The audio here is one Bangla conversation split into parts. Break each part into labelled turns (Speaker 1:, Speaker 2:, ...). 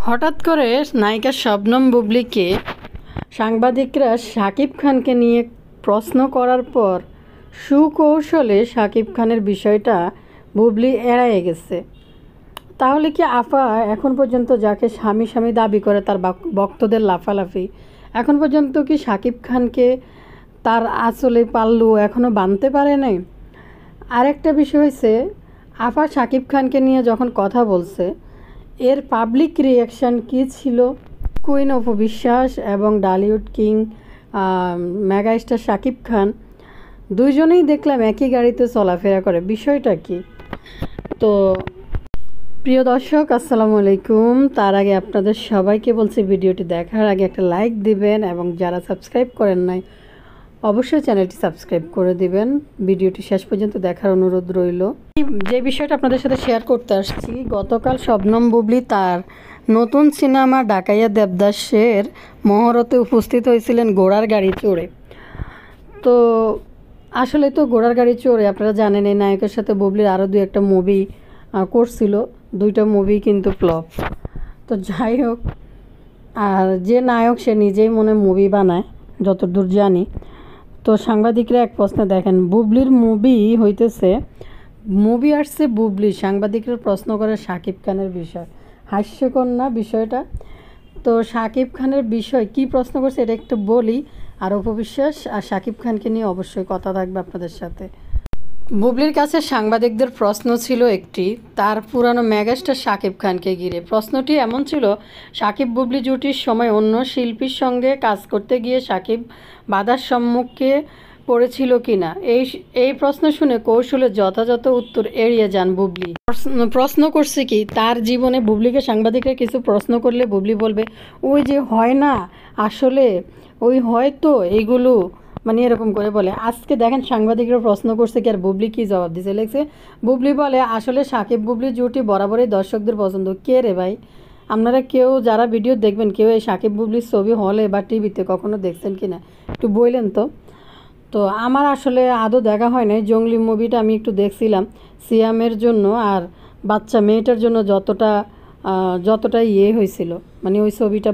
Speaker 1: হঠাৎ করে নায়িকা শবনম বুবলীকে সাংবাদিকরা শাকিব খানকে নিয়ে প্রশ্ন করার পর সুকৌশলে শাকিব খানের বিষয়টা বুবলী এড়িয়ে গেছে। তাহলে কি আফা এখন পর্যন্ত যাকে স্বামী স্বামী দাবি করে তার ভক্তদের লাফালাফি, এখন পর্যন্ত কি শাকিব খানকে তার আসলে পাল্লু এখনও বাঁধতে পারে নাই? আরেকটা বিষয় হয়েছে, আফা শাকিব খানকে নিয়ে যখন কথা বলছে এর পাবলিক রিয়াকশান কী ছিল? কুইন অপু বিশ্বাস এবং Dhallywood king mega star Shakib Khan দুইজনেই দেখলাম একই গাড়িতে চলাফেরা করে, বিষয়টা কি? তো প্রিয় দর্শক, আসসালামু আলাইকুম। তার আগে আপনাদের সবাইকে বলছি ভিডিওটি দেখার আগে একটা লাইক দিবেন এবং যারা সাবস্ক্রাইব করেন নাই অবশ্যই চ্যানেলটি সাবস্ক্রাইব করে দিবেন। ভিডিওটি শেষ পর্যন্ত দেখার অনুরোধ রইল। যে বিষয়টা আপনাদের সাথে শেয়ার করতে আসছি, গতকাল শবনম বুবলী তার নতুন সিনেমা ডাকাইয়া দেবদাসের মহরতে উপস্থিত হয়েছিলেন ঘোড়ার গাড়ি চড়ে। তো আসলে তো ঘোড়ার গাড়ি চড়ে আপনারা জানেন এই নায়কের সাথে বুবলীর আরও দু একটা মুভি করছিল, দুইটা মুভি কিন্তু ফ্লপ। তো যাই হোক, আর যে নায়ক সে নিজেই মনে মুভি বানায় যতদূর জানি। তো সাংবাদিকরা এক প্রশ্নে দেখেন বুবলীর মুভি হইতেছে, মুভি আসছে বুবলী, সাংবাদিকরা প্রশ্ন করে শাকিব খানের বিষয়। হাস্যকর না বিষয়টা? তো শাকিব খানের বিষয় কি প্রশ্ন করছে এটা একটু বলি, আর উপবিশ্বাস আর শাকিব খানকে নিয়ে অবশ্যই কথা থাকবে আপনাদের সাথে। বুবলীর কাছে সাংবাদিকদের প্রশ্ন ছিল একটি, তার পুরানো মেগাস্টার শাকিব খানকে ঘিরে। প্রশ্নটি এমন ছিল, শাকিব বুবলী জুটির সময় অন্য শিল্পীর সঙ্গে কাজ করতে গিয়ে শাকিব বাধার সম্মুখে পড়েছিল কিনা। এই প্রশ্ন শুনে কৌশলে যথাযথ উত্তর এড়িয়ে যান বুবলী। প্রশ্ন করছে কি, তার জীবনে বুবলীকে সাংবাদিকরা কিছু প্রশ্ন করলে বুবলী বলবে ওই যে হয় না, আসলে ওই হয়তো এইগুলো, মানে এরকম করে বলে। আজকে দেখেন সাংবাদিকরা প্রশ্ন করছে কি আর বুবলী কী জবাব দিছে, লিখছে বুবলী বলে আসলে শাকিব বুবলী জুটি বরাবরই দর্শকদের পছন্দ। কে রে ভাই, আপনারা কেউ যারা ভিডিও দেখবেন কেউ এই শাকিব বুবলীর ছবি হলে বা টিভিতে কখনো দেখছেন কি না একটু বললেন তো। তো আমার আসলে আদৌ দেখা হয় নাই। জঙ্গলি মুভিটা আমি একটু দেখছিলাম সিয়ামের জন্য আর বাচ্চা মেয়েটার জন্য, যতটা হয়েছিল, মানে ওই ছবিটা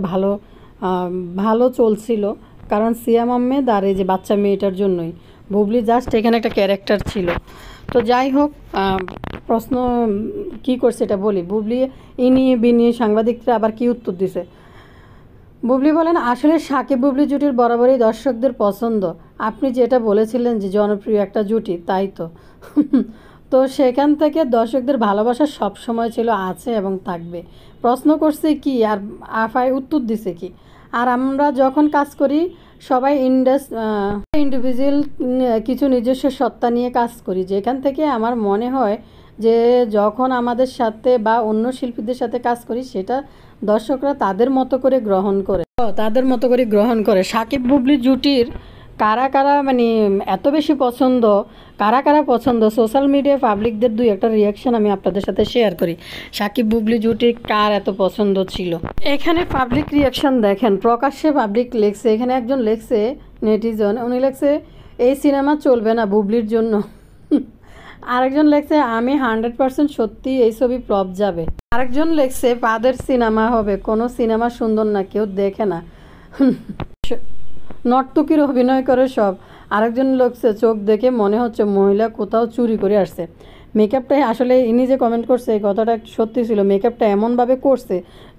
Speaker 1: ভালো চলছিল, কারণ সিয়াম আহমেদ আর এই যে বাচ্চা মেয়েটার জন্যই, বুবলী জাস্ট এখানে একটা ক্যারেক্টার ছিল। তো যাই হোক, প্রশ্ন কি করছে এটা বলি। বুবলী বিনিয়ে সাংবাদিকরা আবার কি উত্তর দিছে। বুবলী বলেন আসলে শাকিব বুবলী জুটির বরাবরই দর্শকদের পছন্দ। আপনি যেটা বলেছিলেন যে জনপ্রিয় একটা জুটি, তাই তো। তো সেখান থেকে দর্শকদের ভালোবাসা সব সময় ছিল, আছে এবং থাকবে। প্রশ্ন করছে কি আর আফায় উত্তর দিছে কি। আর আমরা যখন কাজ করি সবাই ইন্ডিভিজুয়াল কিছু নিজস্ব সত্তা নিয়ে কাজ করি, যেখান থেকে আমার মনে হয় যে যখন আমাদের সাথে বা অন্য শিল্পীদের সাথে কাজ করি সেটা দর্শকরা তাদের মতো করে গ্রহণ করে। শাকিব বুবলী জুটির কারা মানে এত বেশি পছন্দ, কারা পছন্দ, সোশ্যাল মিডিয়ায় পাবলিকদের দুই একটা রিয়াকশান আমি আপনাদের সাথে শেয়ার করি। শাকিব বুবলী জুটির কার এত পছন্দ ছিল, এখানে পাবলিক রিয়াকশান দেখেন। প্রকাশ্যে পাবলিক লেখছে, এখানে একজন লেখছে নেটিজন, উনি লেখছে এই সিনেমা চলবে না বুবলীর জন্য। আরেকজন লেখছে আমি 100% সত্যি এই ছবি ফ্লপ যাবে। আরেকজন লেখছে পাদের সিনেমা হবে, কোনো সিনেমা সুন্দর না, কেউ দেখে না, নর্তকীর অভিনয় করে সব। আরেকজন লেখছে চোখ দেখে মনে হচ্ছে মহিলা কোথাও চুরি করে আসছে। মেকআপটাই আসলে ইনি যে কমেন্ট করছে এই কথাটা সত্যি ছিল, মেকআপটা এমনভাবে করছে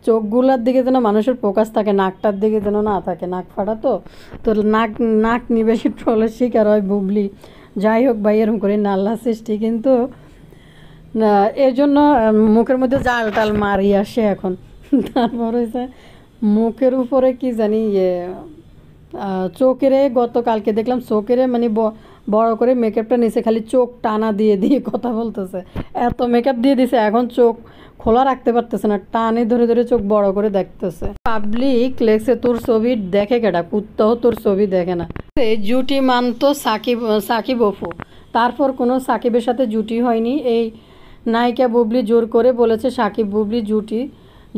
Speaker 1: চোখগুলার দিকে যেন মানুষের ফোকাস থাকে, নাকটার দিকে যেন না থাকে, নাক ফাটা তো নাক নিবেশি ট্রলের শিকার হয় বুবলী। যাই হোক ভাই, এরকম করে না, আল্লাহ সৃষ্টি, কিন্তু এর জন্য মুখের মধ্যে জাল টাল মারি আসে এখন। তারপর হয়েছে মুখের উপরে কি জানি চোখেরে, গতকালকে দেখলাম চোখেরে মানে বড় করে মেকআপটা নিচে খালি চোখ টানা দিয়ে কথা বলতেছে, এত মেকআপ দিয়ে দিছে এখন চোখ খোলা রাখতে পারতেছে না, টানে ধরে চোখ বড় করে দেখতেছে। পাবলিক লেখছে তোর ছবি দেখে কেটা, কুত্তাও তোর ছবি দেখে না। জুটি মানতো সাকিব অপু, তারপর কোনো সাকিবের সাথে জুটি হয়নি। এই নায়িকা বুবলী জোর করে বলেছে শাকিব বুবলী জুটি,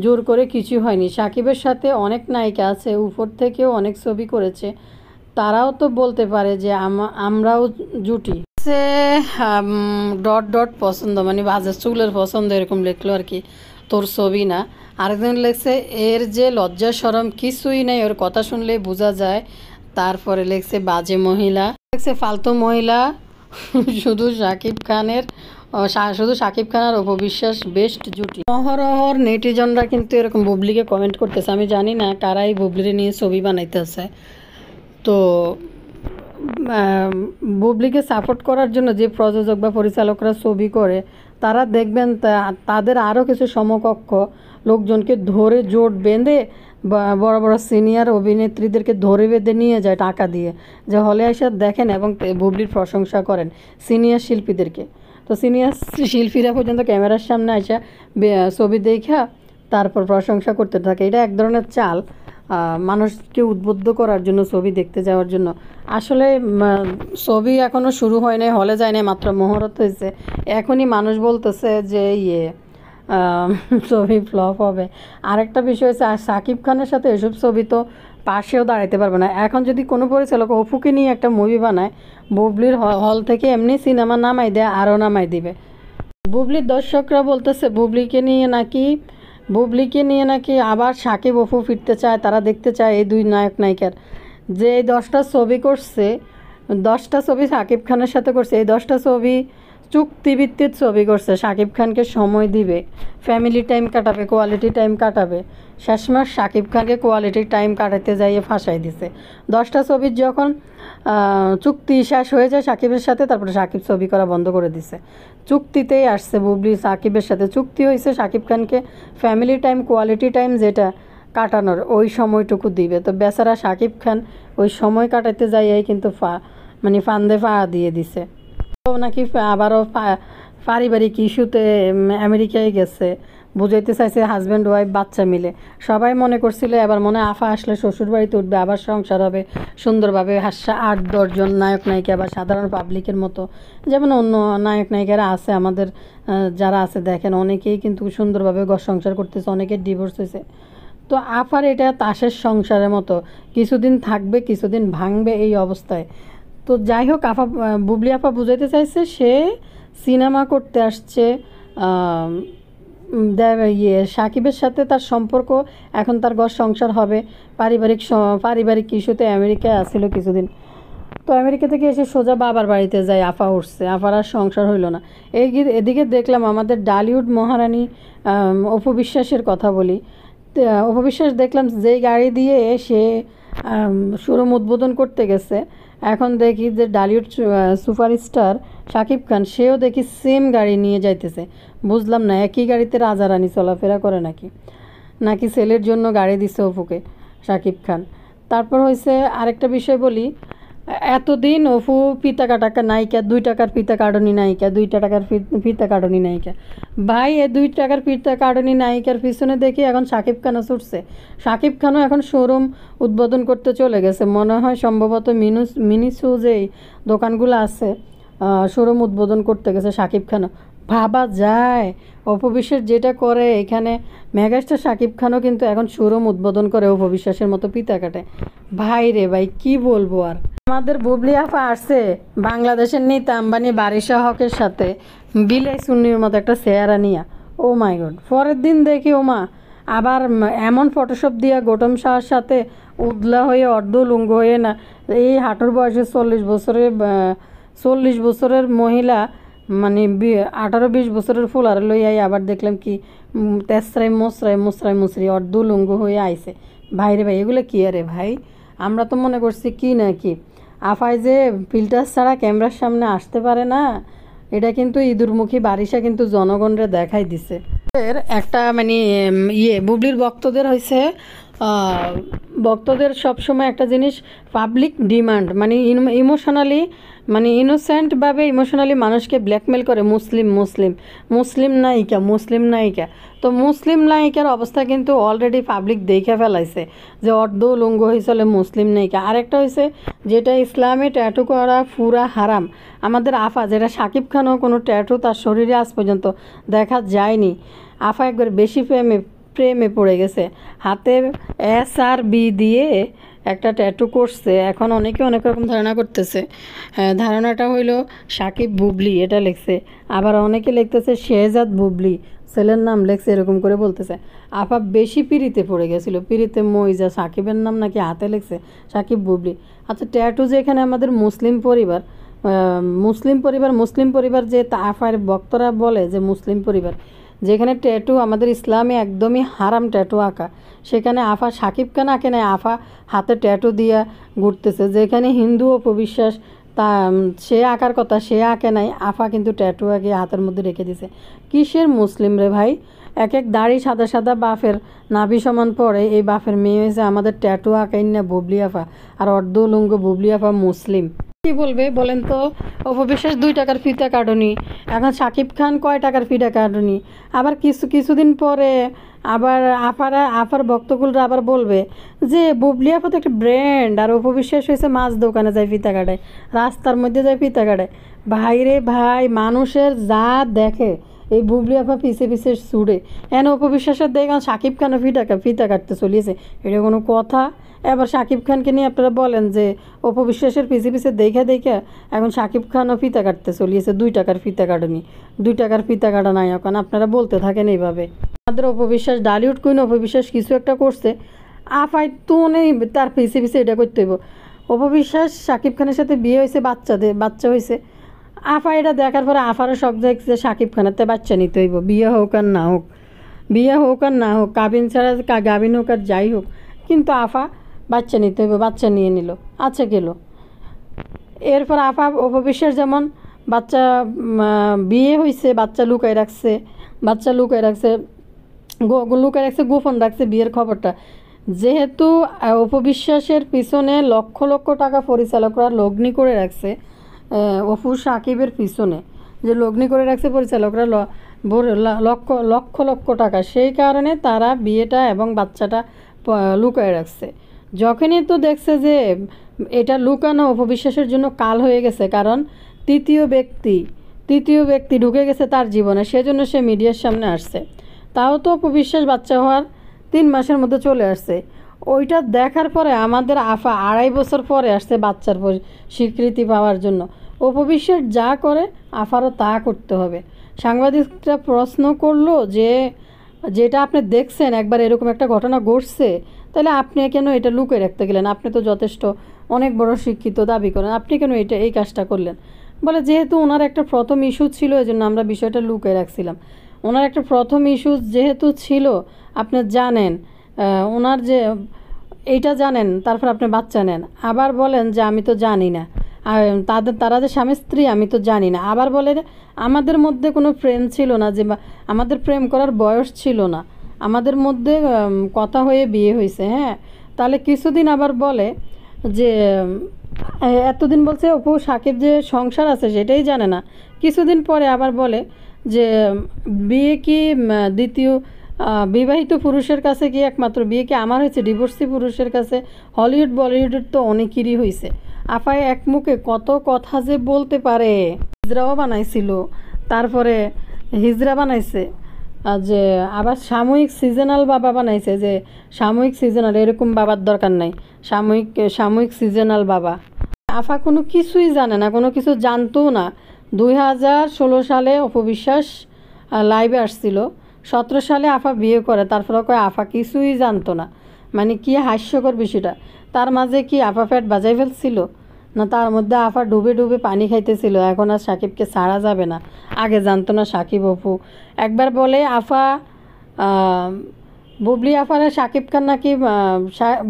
Speaker 1: জোর করে কিছু হয়নি। শাকিবের সাথে অনেক নায়িকা আছে, উপর থেকেও অনেক ছবি করেছে, তারাও তো বলতে পারে যে আমরাও জুটি। সে ডট পছন্দ, মানে বাজার চুলের পছন্দ, এরকম লিখলো আর কি। তোর ছবি না। আরেকজন লেখছে এর যে লজ্জা শরম কিছুই নেই, ওর কথা শুনলেই বোঝা যায়। তারপরে লেখছে বাজে মহিলা, লেখছে ফালতু মহিলা। শুধু শাকিব খানের শুধু শাকিব খান আর অপবিশ্বাস বেস্ট জুটি। অহরহর নেটিজনরা কিন্তু এরকম বুবলিকে কমেন্ট করতেছে। আমি জানি না কারা এই বুবলিরে নিয়ে ছবি বানাইতেছে। তো বুবলিকে সাপোর্ট করার জন্য যে প্রযোজক বা পরিচালকরা ছবি করে, তারা দেখবেন তাদের আরও কিছু সমকক্ষ লোকজনকে ধরে জোট বেঁধে বড় বড় সিনিয়র অভিনেত্রীদেরকে ধরে বেঁধে নিয়ে যায় টাকা দিয়ে, যে হলে এসে দেখেন এবং বুবলির প্রশংসা করেন সিনিয়র শিল্পীদেরকে। তো সিনিয়র শিল্পীরা পর্যন্ত ক্যামেরার সামনে আসা ছবি দেখা তারপর প্রশংসা করতে থাকে। এটা এক ধরনের চাল, মানুষকে উদ্বুদ্ধ করার জন্য, ছবি দেখতে যাওয়ার জন্য। আসলে ছবি এখনও শুরু হয় নাই, হলে যায় নাই, মাত্র মুহূর্ত হয়েছে। এখনই মানুষ বলতেছে যে ছবি ফ্লপ হবে। আরেকটা বিষয় হচ্ছে, শাকিব খানের সাথে এসব ছবি তো পাশেও দাঁড়াতে পারবে না। এখন যদি কোনো পরিচালক অপুকে নিয়ে একটা মুভি বানায়, বুবলির হল থেকে এমনি সিনেমা নামাই দেয়, আরও নামাই দিবে। বুবলির দর্শকরা বলতেছে বুবলিকে নিয়ে নাকি আবার শাকিব অপু ফিরতে চায়, তারা দেখতে চায় এই দুই নায়ক নায়িকার। যে এই 10টা ছবি করছে, 10টা ছবি শাকিব খানের সাথে করছে, এই 10টা ছবি চুক্তিভিত্তিক ছবি করছে। শাকিব খানকে সময় দিবে, ফ্যামিলি টাইম কাটাবে, কোয়ালিটি টাইম কাটাবে। শেষমেশ শাকিব খানকে কোয়ালিটি টাইম কাটাতে যাইয়ে ফাঁসাই দিছে। 10টা ছবির যখন চুক্তি শেষ হয়ে যায় শাকিবের সাথে, তারপরে শাকিব ছবি করা বন্ধ করে দিছে। চুক্তিতেই আসছে বুবলি শাকিবের সাথে, চুক্তি হয়েছে শাকিব খানকে ফ্যামিলি টাইম, কোয়ালিটি টাইম যেটা কাটানোর ওই সময়টুকু দিবে। তো বেচারা শাকিব খান ওই সময় কাটাতে যাইয়াই কিন্তু ফান্দে পা দিয়ে দিছে। তো নাকি আবারও পারিবারিক ইস্যুতে আমেরিকায় গেছে, বুঝাইতে চাইছে হাজব্যান্ড ওয়াইফ বাচ্চা মিলে। সবাই মনে করছিল এবার মনে আফা আসলে শ্বশুর বাড়িতে উঠবে, আবার সংসার হবে সুন্দরভাবে, 8-10 জন নায়ক নায়িকা বা সাধারণ পাবলিকের মতো, যেমন অন্য নায়ক নায়িকারা আছে আমাদের যারা আছে দেখেন, অনেকেই কিন্তু সুন্দরভাবে ঘর সংসার করতেছে, অনেকের ডিভোর্স হয়েছে। তো আফার এটা তাসের সংসারের মতো, কিছুদিন থাকবে কিছুদিন ভাঙবে এই অবস্থায়। তো যাই হোক, বুবলি আপা বুঝাইতে চাইছে সে সিনেমা করতে আসছে, সাকিবের সাথে তার সম্পর্ক, এখন তার ঘর সংসার হবে। পারিবারিক ইস্যুতে আমেরিকায় আসছিল কিছুদিন, তো আমেরিকা থেকে এসে সোজা বাবার বাড়িতে যায়, আফা উঠছে, আফার আর সংসার হইল না। এদিকে দেখলাম আমাদের ডালিউড মহারানী অপবিশ্বাসের কথা বলি। অপবিশ্বাস দেখলাম যেই গাড়ি দিয়ে সে শোরুম উদ্বোধন করতে গেছে, এখন দেখি যে ডালিউড সুপারস্টার শাকিব খান সেও দেখি সেম গাড়ি নিয়ে যাইতেছে। বুঝলাম না একই গাড়িতে রাজা রানী চলাফেরা করে নাকি ছেলের জন্য গাড়ি দিছে অপুকে শাকিব খান। তারপর হয়েছে আরেকটা বিষয় বলি, এতদিন অপু ফিতা কাটা নায়িকা, 2 টাকার ফিতা কাটনি নায়িকা, 2 টাকার ফিতা কাটনি নায়িকা। ভাই এই 2 টাকার ফিতা কাটনি নায়িকার পিছনে দেখি এখন শাকিব খানও ছুটছে। শাকিব খানও এখন শোরুম উদ্বোধন করতে চলে গেছে, মনে হয় সম্ভবত মিনিসু যেই দোকানগুলো আছে শোরুম উদ্বোধন করতে গেছে শাকিব খানও। ভাবা যায় অপবিশ্বাস যেটা করে, এখানে মেগাস্টার শাকিব খানও কিন্তু এখন শোরুম উদ্বোধন করে অপবিশ্বাসের মতো ফিতা কাটে। ভাই রে ভাই, কি বলবো আর। আমাদের বুবলি আপা আসছে বাংলাদেশের নেতা আম্বানি বারিশা হকের সাথে বিলাই সুন্নির মতো একটা চেহারা নিয়া। ও মাই গড, পরের দিন দেখি ওমা আবার এমন ফটোশপ দিয়া গৌতম শাহর সাথে উদলা হয়ে অর্ধ লুঙ্গ হয়ে, না এই হাঁটুর বয়সে 40 বছরের মহিলা, মানে 18-20 বছরের ফুলার লইয়াই আবার দেখলাম কি তেসরাই মুসরি অর্ধ লুঙ্গ হয়ে আইছে। ভাইরে ভাই, এগুলো কি আরে ভাই, আমরা তো মনে করছি কি না কি আফাই যে ফিল্টার ছাড়া ক্যামেরার সামনে আসতে পারে না, এটা কিন্তু ইঁদুরমুখী বারিশা কিন্তু জনগণরে দেখাই দিছে। একটা বুবলির ভক্তদের সবসময় একটা জিনিস পাবলিক ডিমান্ড, ইমোশনালি ইনোসেন্টভাবে ইমোশনালি মানুষকে ব্ল্যাকমেল করে মুসলিম নায়িকা। তো মুসলিম নায়িকার অবস্থা কিন্তু অলরেডি পাবলিক দেখে ফেলাইছে যে অর্ধ লুঙ্গ হয়েছিল মুসলিম নায়িকা। আরেকটা হয়েছে যেটা ইসলামে ট্যাটু করা পুরা হারাম। আমাদের আফা, যেটা শাকিব খানও কোনো ট্যাটু তার শরীরে আজ পর্যন্ত দেখা যায়নি, আফা একবার বেশি প্রেমে পড়ে গেছে, হাতে SRB দিয়ে একটা ট্যাটু করছে। এখন অনেকে অনেক রকম ধারণা করতেছে, ধারণাটা হইল শাকিব বুবলি এটা লিখছে, আবার অনেকে লিখতেছে শেহজাদ বুবলি, ছেলের নাম লেখছে এরকম করে বলতেছে। আফা বেশি পিড়িতে পড়ে গেছিলো, পিড়িতে মইজা সাকিবের নাম নাকি হাতে লেখছে, সাকিব বুবলি। আচ্ছা ট্যাটু যে এখানে আমাদের মুসলিম পরিবার, মুসলিম পরিবার যে আফার ভক্তরা বলে যে মুসলিম পরিবার, যেখানে ট্যাটু আমাদের ইসলামে একদমই হারাম ট্যাটু আঁকা, সেখানে আফা সাকিব খান আঁকে নাই, আফা হাতে ট্যাটু দিয়া ঘুরতেছে। যেখানে হিন্দু অপবিশ্বাস তা সে আঁকার কথা সে আঁকে নাই, আফা কিন্তু ট্যাটু আঁকে হাতের মধ্যে রেখে দিছে। কিসের মুসলিম রে ভাই? এক এক দাড়ি সাদা সাদা বাফের নাভি সমান পড়ে, এই বাফের মেয়ে হয়েছে আমাদের ট্যাটু আঁকাই না বুবলি আফা, আর অর্ধ উলঙ্গ বুবলি আফা মুসলিম। কি বলবে বলেন তো? অপবিশ্বাস 2 টাকার ফিতা কাটনি, এখন সাকিব খান কয় টাকার ফিতা কাটনি। আবার কিছুদিন পরে আবার আফার ভক্তকুলরা আবার বলবে যে বুবলি আপা তো একটা ব্র্যান্ড, আর অপবিশ্বাস হয়েছে মাছ দোকানে যায় ফিতা কাটায়, রাস্তার মধ্যে যায় ফিতা কাটায়। ভাই রে ভাই, মানুষের যা দেখে এই বুবলি আপা পিছে পিছে ছুড়ে, এন অপবিশ্বাসের দেখে সাকিব খানও ফিতা কাটতে চলিয়েছে, এটা কোনো কথা? এবার সাকিব খানকে নিয়ে আপনারা বলেন যে অপবিশ্বাসের পিছে পিছে দেখে এখন সাকিব খানও ফিতা কাটতে চলিয়েছে। 2 টাকার ফিতা কাটেনি, 2 টাকার ফিতা কাটা নাই এখন, আপনারা বলতে থাকেন এইভাবে। আমাদের অপবিশ্বাস ডালিউড কুইন অপবিশ্বাস কিছু একটা করছে, আফাই তো নেই তার পিছে পিছে এটা করতে হইব। অপবিশ্বাস সাকিব খানের সাথে বিয়ে হয়েছে, বাচ্চা হয়েছে, আফা এটা দেখার পরে আফারও শখ দেখছে সাকিব খানের তে বাচ্চা নিতে হইব, বিয়ে হোক আর না হোক, কাবিন ছাড়া গাবিন হোক আর যাই হোক, কিন্তু আফা বাচ্চা নিতে হইব, বাচ্চা নিয়ে নিল। আচ্ছা গেল। এরপর আফা অপবিশ্বাস যেমন বাচ্চা বিয়ে হয়েছে, বাচ্চা লুকায় রাখছে, লুকায় রাখছে, গোপন রাখছে বিয়ের খবরটা। যেহেতু অপবিশ্বাসের পিছনে লক্ষ লক্ষ টাকা পরিচালকরা লগ্নি করে রাখছে, অপু সাকিবের পিছনে যে লগ্নি করে রাখছে পরিচালকরা লক্ষ লক্ষ লক্ষ টাকা, সেই কারণে তারা বিয়েটা এবং বাচ্চাটা লুকায় রাখছে। যখনই তো দেখছে যে এটা লুকানো অপবিশ্বাসের জন্য কাল হয়ে গেছে, কারণ তৃতীয় ব্যক্তি ঢুকে গেছে তার জীবনে, সেজন্য সে মিডিয়ার সামনে আসছে। তাও তো অপবিশ্বাস বাচ্চা হওয়ার 3 মাসের মধ্যে চলে আসছে। ওইটা দেখার পরে আমাদের আফা 2.5 বছর পরে আসছে বাচ্চার স্বীকৃতি পাওয়ার জন্য। অপবিশ্বাস যা করে আফারও তা করতে হবে। সাংবাদিকরা প্রশ্ন করলো যে যেটা আপনি দেখছেন একবার এরকম একটা ঘটনা ঘটছে, তাহলে আপনি কেন এটা লুকিয়ে রাখতে গেলেন? আপনি তো যথেষ্ট অনেক বড় শিক্ষিত দাবি করেন, আপনি কেন এই কাজটা করলেন? বলে যেহেতু ওনার একটা প্রথম ইস্যু ছিল, এই জন্য আমরা বিষয়টা লুকিয়ে রাখছিলাম। ওনার একটা প্রথম ইস্যু যেহেতু ছিল, আপনি জানেন ওনার যে এইটা জানেন, তারপর আপনি বাচ্চা নেন, আবার বলেন যে আমি তো জানি না, আর তারা যে স্বামী স্ত্রী আমি তো জানি না, আবার বলে আমাদের মধ্যে কোনো প্রেম ছিল না, যে আমাদের প্রেম করার বয়স ছিল না, আমাদের মধ্যে কথা হয়ে বিয়ে হয়েছে। হ্যাঁ, তাহলে কিছুদিন আবার বলে যে এতদিন বলছে অপু সাকিব যে সংসার আছে সেটাই জানে না, কিছুদিন পরে আবার বলে যে বিয়ে কি দ্বিতীয় বিবাহিত পুরুষের কাছে কি একমাত্র বিয়ে কি আমার হয়েছে, ডিভোর্সি পুরুষের কাছে? হলিউড বলিউডের তো অনেকেরই হয়েছে। আপায় এক মুখে কত কথা যে বলতে পারে। হিজড়াও বানাইছিল, তারপরে হিজড়া বানাইছে, যে আবার সাময়িক সিজনাল বাবা বানাইছে, যে সাময়িক সিজনাল এরকম বাবার দরকার নাই, সাময়িক সিজনাল বাবা। আফা কোনো কিছুই জানে না, কোনো কিছু জানতও না। 2016 সালে অপবিশ্বাস লাইভে আসছিল, 17 সালে আফা বিয়ে করে, তারপরে কয় আফা কিছুই জানতো না। মানে কি হাস্যকর বিষয়টা! তার মাঝে কি আফা ফ্যাট বাজাই ফেলছিল না, তার মধ্যে আফা ডুবে ডুবে পানি খাইতেছিল, এখন আর সাকিবকে ছাড়া যাবে না। আগে জানতো না সাকিব অপু। একবার বলে আফা বুবলি আফারে সাকিব খান নাকি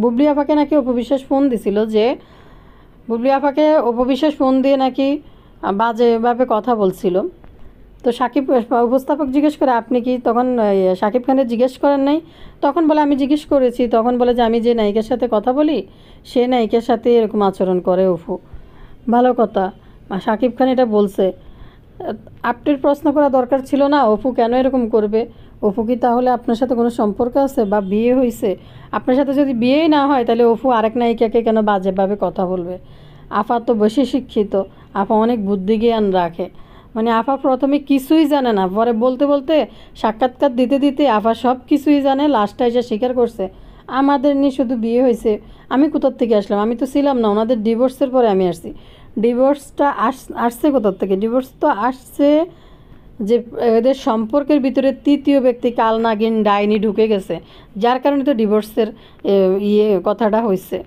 Speaker 1: বুবলি আফাকে নাকি অপবিশ্বাস ফোন দিছিল, যে বুবলি আফাকে অপবিশ্বাস ফোন দিয়ে নাকি বাজেভাবে কথা বলছিল। তো সাকিব উপস্থাপক জিজ্ঞেস করে আপনি কি তখন সাকিব খানের জিজ্ঞেস করেন নাই? তখন বলে আমি জিজ্ঞেস করেছি, তখন বলে যে আমি যে নায়িকার সাথে কথা বলি সে নায়িকার সাথে এরকম আচরণ করে অপু। ভালো কথা, সাকিব খান এটা বলছে। আপনার প্রশ্ন করা দরকার ছিল না অপু কেন এরকম করবে? অপু কি তাহলে আপনার সাথে কোনো সম্পর্ক আছে বা বিয়ে হয়েছে? আপনার সাথে যদি বিয়েই না হয় তাহলে অপু আরেক নায়িকাকে কেন বাজেভাবে কথা বলবে? আফা তো বেশি শিক্ষিত, আফা অনেক বুদ্ধি জ্ঞান রাখে। মানে আফা প্রথমে কিছুই জানে না, পরে বলতে বলতে সাক্ষাৎকার দিতে দিতে আফা সব কিছুই জানে, লাস্টে এসে স্বীকার করছে আমাদের নিয়ে শুধু বিয়ে হয়েছে, আমি কোথার থেকে আসলাম, আমি তো ছিলাম না, ওনাদের ডিভোর্সের পরে আমি আসছি। ডিভোর্সটা আসছে কোথার থেকে? ডিভোর্স তো আসছে যে এদের সম্পর্কের ভিতরে তৃতীয় ব্যক্তি কাল নাগিন ডাইনি ঢুকে গেছে, যার কারণে তো ডিভোর্সের কথাটা হয়েছে।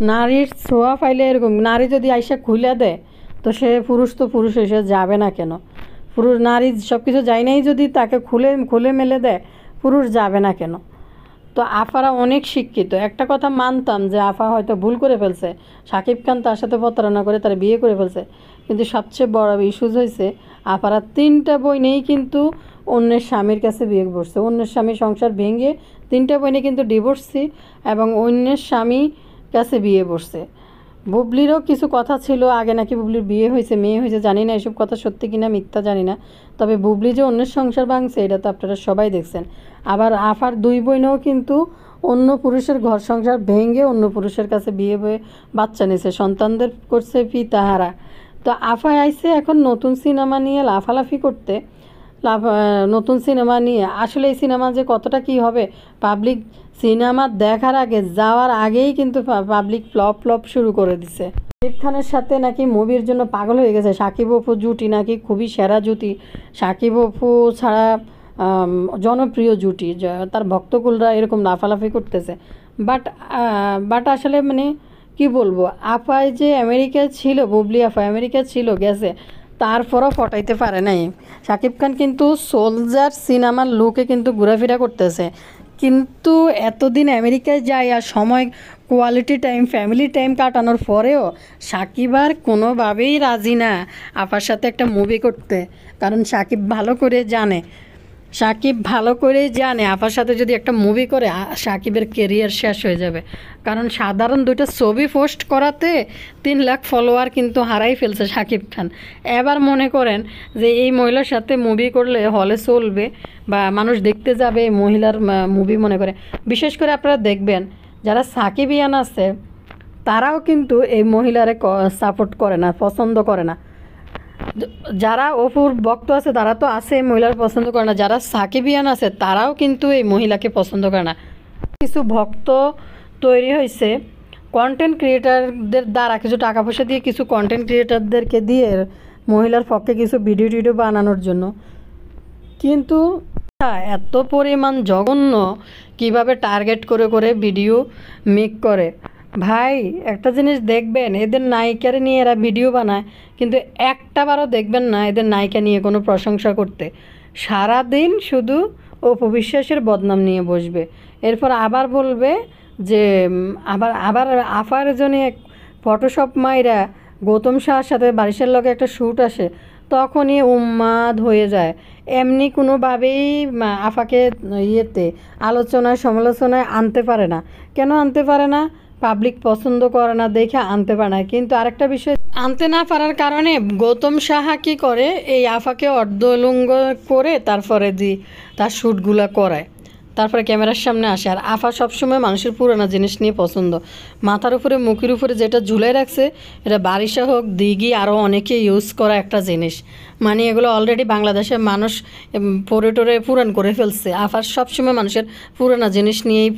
Speaker 1: নারীর ছোঁয়া পাইলে এরকম, নারী যদি আইসা খুলে দেয় তো সে পুরুষ তো পুরুষ এসে যাবে না কেন? পুরুষ নারী সব কিছু যাই নাই যদি তাকে খুলে মেলে দেয়, পুরুষ যাবে না কেন? তো আফারা অনেক শিক্ষিত। একটা কথা মানতাম যে আফা হয়তো ভুল করে ফেলছে, শাকিব খান তার সাথে প্রতারণা করে তার বিয়ে করে ফেলছে, কিন্তু সবচেয়ে বড় ইস্যুজ হয়েছে আফারা 3টা বই নেই কিন্তু অন্যের স্বামীর কাছে বিয়ে করছে, অন্যের স্বামীর সংসার ভেঙে 3টা বই নিয়ে কিন্তু ডিভোর্সি এবং অন্যের স্বামী কাছে বিয়ে বসছে। বুবলিরও কিছু কথা ছিল আগে নাকি বুবলির বিয়ে হয়েছে, মেয়ে হয়েছে, জানি না এসব কথা সত্যি কিনা মিথ্যা জানি না, তবে বুবলি যে অন্যের সংসার ভাঙছে এটা তো আপনারা সবাই দেখছেন। আবার আফার 2 বোনও কিন্তু অন্য পুরুষের ঘর সংসার ভেঙে অন্য পুরুষের কাছে বিয়ে হয়ে বাচ্চা নিয়েছে, সন্তানদের করছে পিতাহারা। তো আফা আইছে এখন নতুন সিনেমা নিয়ে লাফালাফি করতে, নতুন সিনেমা নিয়ে। আসলে এই সিনেমা যে কতটা কি হবে, পাবলিক সিনেমা দেখার আগে যাওয়ার আগেই কিন্তু পাবলিক ফ্লপ শুরু করে দিছে। শাকিব খানের সাথে নাকি মুভির জন্য পাগল হয়ে গেছে। শাকিব অপু জুটি নাকি খুবই সেরা জুটি, শাকিব অপু ছাড়া জনপ্রিয় জুটি, তার ভক্তকুলরা এরকম লাফালাফি করতেছে। বাট আসলে মানে কি বলবো, আফায় যে আমেরিকায় ছিল, বুবলি আফা আমেরিকায় ছিল গেছে, তারপরও ফটাইতে পারে নাই। শাকিব খান কিন্তু সোলজার সিনেমার লুকে কিন্তু ঘোরাফেরা করতেছে, কিন্তু এতদিন আমেরিকায় যায় আর সময় কোয়ালিটি টাইম ফ্যামিলি টাইম কাটানোর পরেও সাকিব আর কোনোভাবেই রাজি না আপার সাথে একটা মুভি করতে। কারণ সাকিব ভালো করে জানে আপার সাথে যদি একটা মুভি করে সাকিবের কেরিয়ার শেষ হয়ে যাবে। কারণ সাধারণ 2টা ছবি পোস্ট করাতে 3 লাখ ফলোয়ার কিন্তু হারাই ফেলছে সাকিব খান। এবার মনে করেন যে এই মহিলার সাথে মুভি করলে হলে চলবে বা মানুষ দেখতে যাবে এই মহিলার মুভি মনে করে। বিশেষ করে আপনারা দেখবেন যারা সাকিবিয়ান আছে তারাও কিন্তু এই মহিলারে সাপোর্ট করে না, পছন্দ করে না। যারা অপুর ভক্ত আছে তারা তো আছে এই মহিলার পছন্দ করে না, যারা সাকিবিয়ান আছে তারাও কিন্তু এই মহিলাকে পছন্দ করে না। কিছু ভক্ত তৈরি হয়েছে কন্টেন্ট ক্রিয়েটারদের দ্বারা, কিছু টাকা পয়সা দিয়ে কিছু কন্টেন্ট ক্রিয়েটারদেরকে দিয়ে মহিলার পক্ষে কিছু ভিডিও বানানোর জন্য। কিন্তু এত পরিমাণ জঘন্য কিভাবে টার্গেট করে ভিডিও মেক করে। ভাই একটা জিনিস দেখবেন, এদের নায়িকারে নিয়ে এরা ভিডিও বানায় কিন্তু একটাবারও দেখবেন না এদের নায়িকা নিয়ে কোনো প্রশংসা করতে। সারাদিন শুধু অপবিশ্বাসের বদনাম নিয়ে বসবে, এরপর আবার বলবে যে আবার আফার জন্য ফটোশপ মাইরা গৌতম শাহর সাথে বারিশের লগে একটা শ্যুট আসে, তখনই উন্মাদ হয়ে যায়। এমনি কোনোভাবেই আফাকে আলোচনায় সমালোচনায় আনতে পারে না। কেন আনতে পারে না? পাবলিক পছন্দ করে না দেখে আনতে পারে না। কিন্তু আরেকটা বিষয়, আনতে না পারার কারণে গৌতম সাহা কী করে, এই আফাকে অর্ধলুঙ্গ করে তারপরে তার শ্যুটগুলো করায়, তারপরে ক্যামেরার সামনে আসে। আর আফা সবসময় মানুষের পুরানো জিনিস নিয়ে পছন্দ। মাথার উপরে মুখের উপরে যেটা ঝুলে রাখছে এটা বারিশা হোক দিঘি আরও অনেকে ইউজ করা একটা জিনিস, মানে এগুলো অলরেডি বাংলাদেশের মানুষ পরে পুরান করে ফেলছে। আফার সবসময় মানুষের পুরানো জিনিস নিয়েই